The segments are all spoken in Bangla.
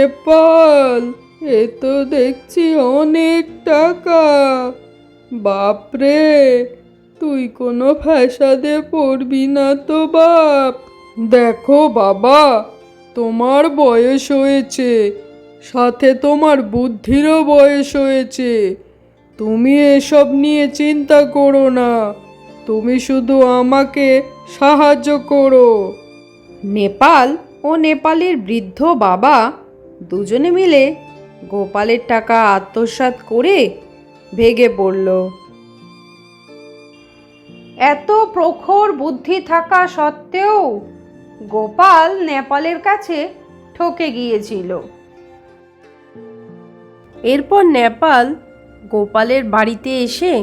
নেপাল, এ তো দেখছি অনেক টাকা। বাপরে, তুই কোনো ফ্যাসাদে পড়বি না তো বাপ? দেখো বাবা, তোমার বয়স হয়েছে, সাথে তোমার বুদ্ধিরও বয়স হয়েছে। তুমি এসব নিয়ে চিন্তা করো না, তুমি শুধু আমাকে সাহায্য করো। নেপাল ও নেপালের বৃদ্ধ বাবা দুজনে মিলে গোপালের টাকা আত্মসাৎ করে ভেগে পড়ল। এত প্রখর বুদ্ধি থাকা সত্ত্বেও গোপাল নেপালের কাছে ঠকে গিয়েছিল। এরপর নেপাল গোপালের বাড়িতে এসে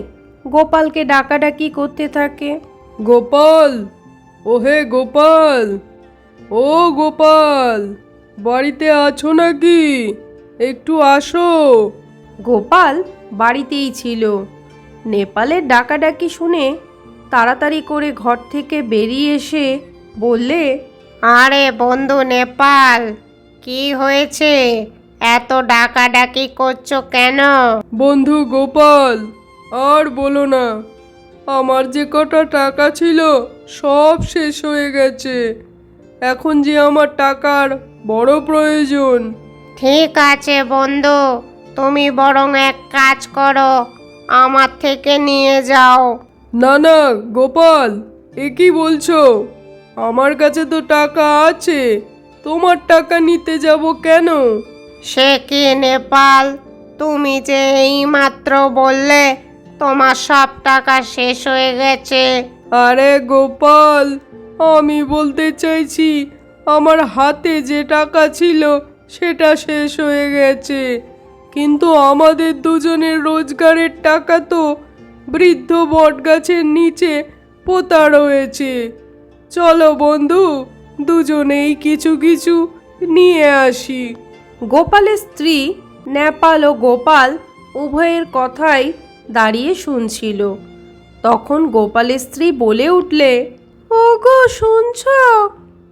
গোপালকে ডাকাডাকি করতে থাকে। গোপাল, ওহে গোপাল, ও গোপাল, বাড়িতে আছো নাকি? একটু আসো। গোপাল বাড়িতেই ছিল। নেপালের ডাকাডাকি শুনে তাড়াতাড়ি করে ঘর থেকে বেরিয়ে এসে বললে, আরে বন্ধু নেপাল, কি হয়েছে? এত ডাকাডাকি করছো কেন? বন্ধু গোপাল, আর বলো না, আমার যে কটা টাকা ছিল সব শেষ হয়ে গেছে। এখন যে আমার টাকার বড় প্রয়োজন। ঠিক আছে বন্ধু, তুমি বরং এক কাজ করো, আমার থেকে নিয়ে যাও। না না গোপাল, এ কি বলছো? আমার কাছে তো টাকা আছে, তোমার টাকা নিতে যাব কেন? সে কি নেপাল, তুমি যে এইমাত্র বললে তোমার সব টাকা শেষ হয়ে গেছে। আরে গোপাল, আমি বলতে চাইছি আমার হাতে যে টাকা ছিল সেটা শেষ হয়ে গেছে, কিন্তু আমাদের দুজনের রোজগারের টাকা তো বৃদ্ধ বটগাছের নিচে পোতা রয়েছে। চলো বন্ধু, দুজনেই কিছু কিছু নিয়ে আসি। গোপালের স্ত্রী নেপাল ও গোপাল উভয়ের কথাই দাঁড়িয়ে শুনছিল। তখন গোপালের স্ত্রী বলে উঠলে, ওগো শুনছ,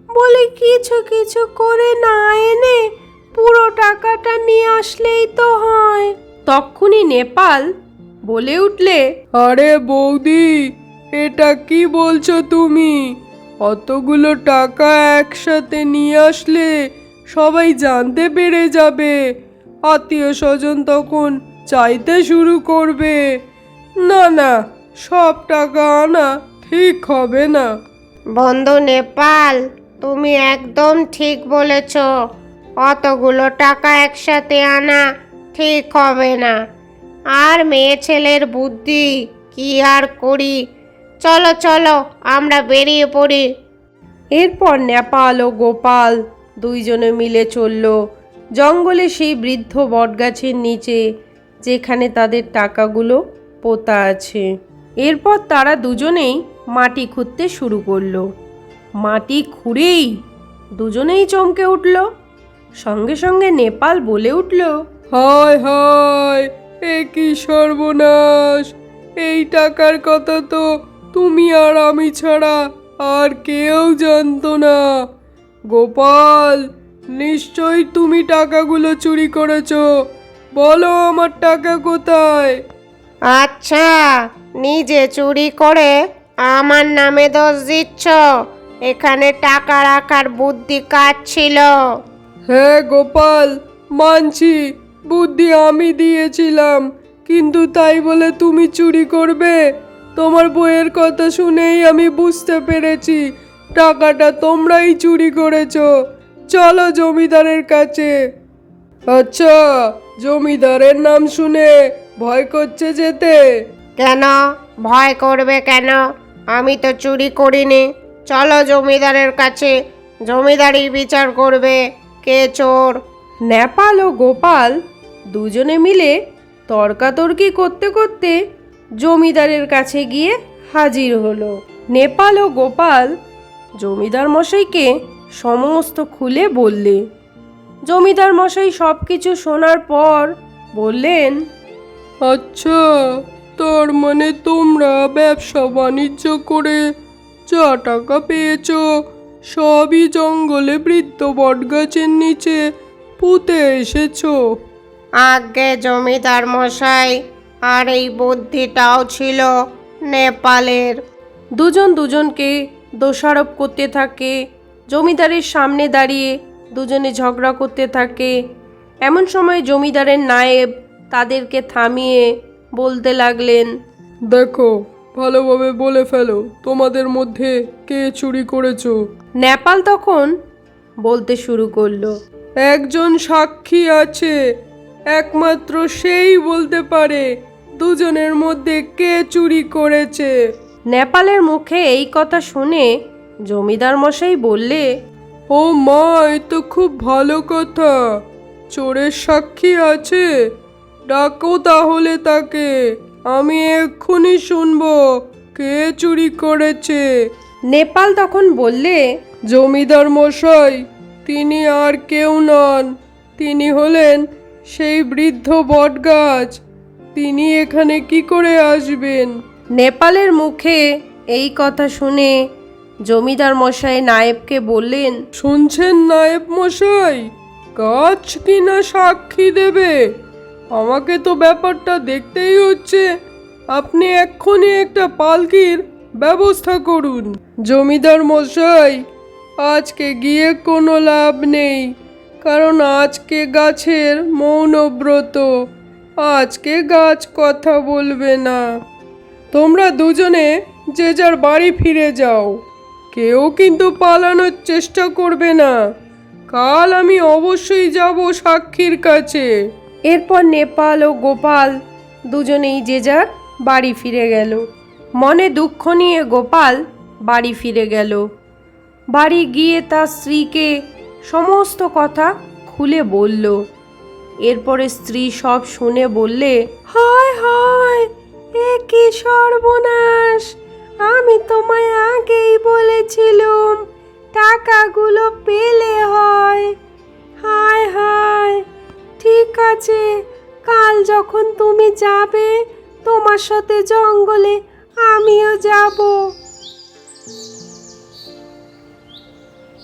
বলি কিছু কিছু করে না এনে পুরো টাকাটা নিয়ে আসলেই তো হয়। তখনই নেপাল বলে উঠলে, আরে বৌদি, এটা কি বলছো তুমি? অতগুলো টাকা একসাথে নিয়ে আসলে সবাই জানতে পেরে যাবে, আত্মীয় স্বজন তখন চাইতে শুরু করবে। না না, সব টাকা আনা ঠিক হবে না। বন্ধু নেপাল, তুমি একদম ঠিক বলেছ, অতগুলো টাকা একসাথে আনা ঠিক হবে না। আর মেয়ে ছেলের বুদ্ধি কি আর করি, চলো চলো আমরা বেরিয়ে পড়ি। এরপর নেপাল ও গোপাল দুইজনে মিলে চলল জঙ্গলে সেই বৃদ্ধ বটগাছের নিচে, যেখানে তাদের টাকাগুলো পোতা আছে। এরপর তারা দুজনেই মাটি খুঁড়তে শুরু করলো। মাটি খুঁড়েই দুজনেই চমকে উঠল। সঙ্গে সঙ্গে নেপাল বলে উঠল, হায় হায়, এ কি সর্বনাশ! এই টাকার কথা তো তুমি আর আমি ছাড়া আর কেউ জানতো না। গোপাল, নিশ্চয়ই তুমি টাকাগুলো চুরি করেছো। বলো, আমার টাকা কোথায়? আচ্ছা, নিজে চুরি করে আমার নামে দোষ দিচ্ছ? এখানে টাকা রাখার বুদ্ধি কার ছিল? হ্যাঁ গোপাল, মানছি বুদ্ধি আমি দিয়েছিলাম, কিন্তু তাই বলে তুমি চুরি করবে? তোমার বইয়ের কথা শুনেই আমি বুঝতে পেরেছি টাকাটা তোমরাই চুরি করেছো। চলো জমিদারের কাছে। আচ্ছা, জমিদারের নাম শুনে ভয় করছে যেতে? কেন ভয় করবে কেন? আমি তো চুরি করিনি। চলো জমিদারের কাছে, জমিদারই বিচার করবে কে চোর। নেপাল ও গোপাল দুজনে মিলে তর্কাতর্কি করতে করতে জমিদারের কাছে গিয়ে হাজির হলো। নেপাল ও গোপাল জমিদার মশাইকে সমস্ত খুলে বললে। জমিদার মশাই সব কিছু শোনার পর বললেন, আচ্ছা, তার মানে তোমরা ব্যবসা বাণিজ্য করে যা টাকা পেয়েছো সবই জঙ্গলে বৃদ্ধ বটগাছের নিচে পুঁতে এসেছো? আগে জমিদার মশাই, আর এই বুদ্ধিটাও ছিল নেপালের। দুজন দুজনকে দোষারোপ করতে থাকে। জমিদারের সামনে দাঁড়িয়ে দুজনে ঝগড়া করতে থাকে। এমন সময় জমিদারের নায়েব তাদেরকে থামিয়ে বলতে লাগলেন, দেখো, ভালোভাবে বলে ফেলো, তোমাদের মধ্যে কে চুরি করেছো? নেপাল তখন বলতে শুরু করলো, একজন সাক্ষী আছে, একমাত্র সেই বলতে পারে দুজনের মধ্যে কে চুরি করেছে। নেপালের মুখে এই কথা শুনে জমিদার মশাই বললে, ও মা, এ তো খুব ভালো কথা। চোরের সাক্ষী আছে? ডাকো তাহলে তাকে, আমি এক্ষুনি শুনবো কে চুরি করেছে। নেপাল তখন বললে, জমিদার মশাই, তিনি আর কেউ নন, তিনি হলেন সেই বৃদ্ধ বটগাছ। তিনি এখানে কি করে আসবেন? নেপালের মুখে এই কথা শুনে জমিদার মশাই নায়েবকে বললেন, শুনছেন নায়েব মশাই, গাছ কিনা সাক্ষী দেবে? আমাকে তো ব্যাপারটা দেখতেই হচ্ছে। আপনি এক্ষুনি একটা পালকির ব্যবস্থা করুন। জমিদার মশাই, আজকে গিয়ে কোনো লাভ নেই, কারণ আজকে গাছের মৌনব্রত। আজকে গাছ কথা বলবে না। তোমরা দুজনে যে যার বাড়ি ফিরে যাও, কেউ কিন্তু পালানোর চেষ্টা করবে না। কাল আমি অবশ্যই যাব সাক্ষীর কাছে। এরপর নেপাল ও গোপাল দুজনেই যে যার বাড়ি ফিরে গেল। মনে দুঃখ নিয়ে গোপাল বাড়ি ফিরে গেল। বাড়ি গিয়ে তার স্ত্রীকে সমস্ত কথা খুলে বলল। এরপরে স্ত্রী সব শুনে বললে, হায় হায়, এ কি সর্বনাশ! আমি তোমায় আগেই বলেছিলুম টাকাগুলো পেলে হয়। হায় হায়, ঠিক আছে, কাল যখন তুমি যাবে তোমার সাথে জঙ্গলে আমিও যাব।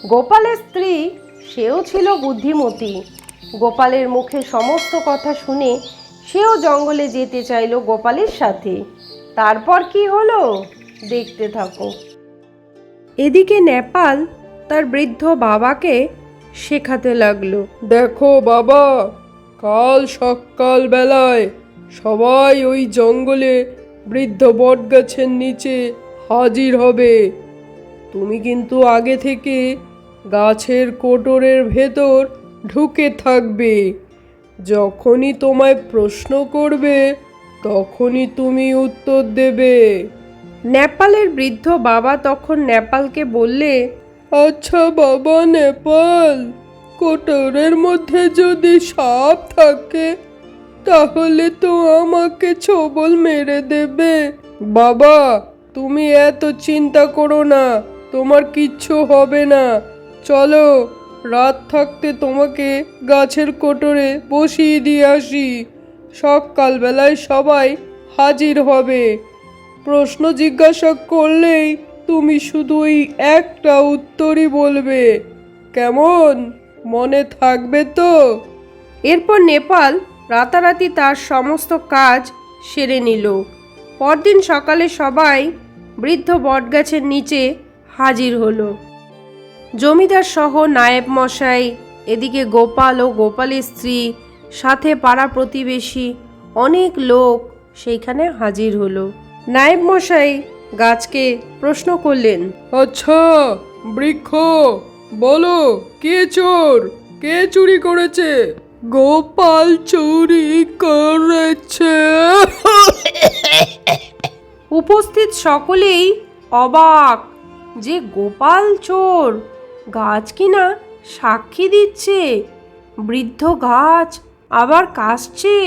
গোপালের স্ত্রী সেও ছিল বুদ্ধিমতী। গোপালের মুখে সমস্ত কথা শুনে সেও জঙ্গলে যেতে চাইল গোপালের সাথে। তারপর কি হলো দেখতে থাকো। এদিকে নেপাল তার বৃদ্ধ বাবাকে শেখাতে লাগলো, দেখো বাবা, কাল সকাল বেলায় সবাই ওই জঙ্গলে বৃদ্ধ বটগাছের নিচে হাজির হবে। তুমি কিন্তু আগে থেকে গাছের কোটরের ভেতর ঢুকে থাকবে। যখনই তোমায় প্রশ্ন করবে তখনই তুমি উত্তর দেবে। নেপালের বৃদ্ধ বাবা তখন নেপালকে বললে, আচ্ছা বাবা নেপাল, কোটরের মধ্যে যদি সাপ থাকে তাহলে তো আমাকে ছোবল মেরে দেবে। বাবা, তুমি এত চিন্তা করো না, তোমার কিচ্ছু হবে না। চলো, রাত থাকতে তোমাকে গাছের কোটরে বসিয়ে দিয়ে আসি। সকালবেলায় সবাই হাজির হবে। প্রশ্ন জিজ্ঞাসা করলেই তুমি শুধু ওই একটা উত্তরই বলবে। কেমন, মনে থাকবে তো? এরপর নেপাল রাতারাতি তার সমস্ত কাজ সেরে নিল। পরদিন সকালে সবাই বৃদ্ধ বটগাছের নিচে হাজির হলো। জমিদার সহ নায়েব মশাই, এদিকে গোপাল ও গোপালের স্ত্রী, সাথে পাড়া প্রতিবেশী অনেক লোক সেইখানে হাজির হলো। নায়েব মশাই গাছকে প্রশ্ন করলেন, আচ্ছা বৃক্ষ, বলো, কে চোর? কে চুরি করেছে? গোপাল চুরি করেছে। উপস্থিত সকলেই অবাক যে গোপাল চোর। গাছ কিনা সাক্ষী দিচ্ছে, বৃদ্ধ গাছ আবার কাশছে।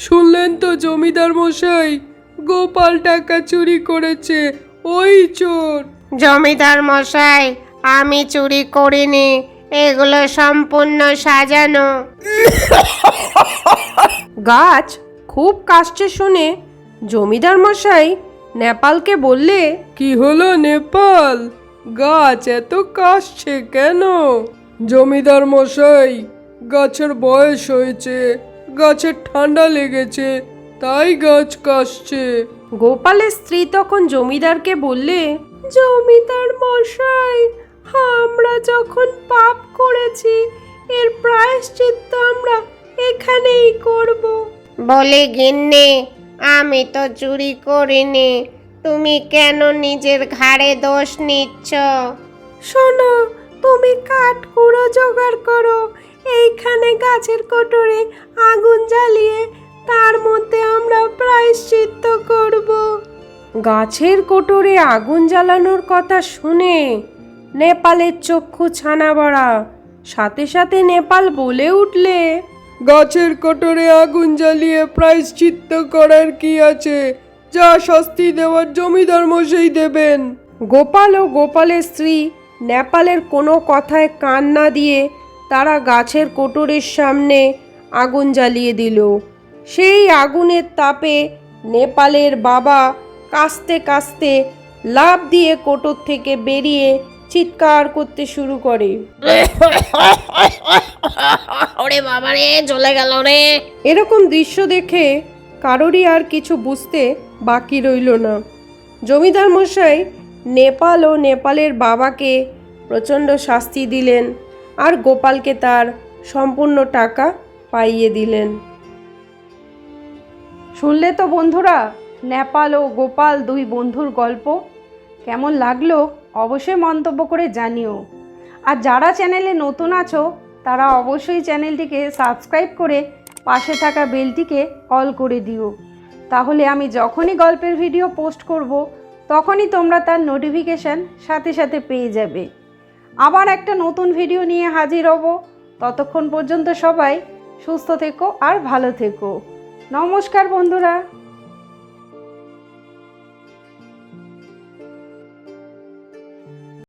শুনলেন তো জমিদার মশাই, গোপাল টাকা চুরি করেছে, ওই চোর। জমিদার মশাই, আমি চুরি করিনি, এগুলো সম্পূর্ণ সাজানো। গাছ খুব কাশছে শুনে জমিদার মশাই নেপালকে বললে, কি হলো নেপাল, গাছ এত কাশছে কেন? জমিদার মশাই, গাছের বয়স হয়েছে, গাছের ঠান্ডা লেগেছে, তাই গাছ কাশছে। গোপালের স্ত্রী তখন জমিদারকে বললে, জমিদার মশাই, আমরা যখন পাপ করেছি এর প্রায়শ্চিত্ত আমরা এখানেই করব। বলে গিন্নি, আমি তো চুরি করিনি, তুমি কেন নিজের ঘাড়ে দোষ নিচ্ছ? শোনো, তুমি কাঠ কুড়ো জোগাড় করো, এইখানে গাছের কোটরে আগুন জ্বালিয়ে তার মধ্যে আমরা প্রায়শ্চিত্ত করব। গাছের কোটরে আগুন জ্বালানোর কথা শুনে নেপালের চক্ষু ছানা বড়া। সাথে সাথে নেপাল বলে উঠলে, গাছের কোটরে আগুন জ্বালিয়ে প্রায়শ্চিত্ত করার কি আছে? যা শাস্তি দেওয়ার জমিদার মশাই দেবেন। গোপাল ও গোপালের স্ত্রী নেপালের কোনো কথায় কান না দিয়ে তারা গাছের কোটরের সামনে আগুন জ্বালিয়ে দিল। সেই আগুনের তাপে নেপালের বাবা কাস্তে কাস্তে লাফ দিয়ে কোটর থেকে বেরিয়ে চিৎকার করতে শুরু করে। ওরে বাবা রে, জ্বলে গেল রে। এরকম দৃশ্য দেখে কারোরই আর কিছু বুঝতে বাকি রইল না। জমিদার মশাই নেপাল ও নেপালের বাবাকে প্রচণ্ড শাস্তি দিলেন আর গোপালকে তার সম্পূর্ণ টাকা পাইয়ে দিলেন। শুনলে তো বন্ধুরা নেপাল ও গোপাল দুই বন্ধুর গল্প। কেমন লাগলো অবশ্যই মন্তব্য করে জানিও। আর যারা চ্যানেলে নতুন আছো তারা অবশ্যই চ্যানেলটিকে সাবস্ক্রাইব করে পাশে থাকা বেলটিকে অল করে দিও। তাহলে আমি যখনই গল্পের ভিডিও পোস্ট করব তখনই তোমরা তার নোটিফিকেশান সাথে সাথে পেয়ে যাবে। আবার একটা নতুন ভিডিও নিয়ে হাজির হব। ততক্ষণ পর্যন্ত সবাই সুস্থ থেকো আর ভালো থেকো। নমস্কার বন্ধুরা।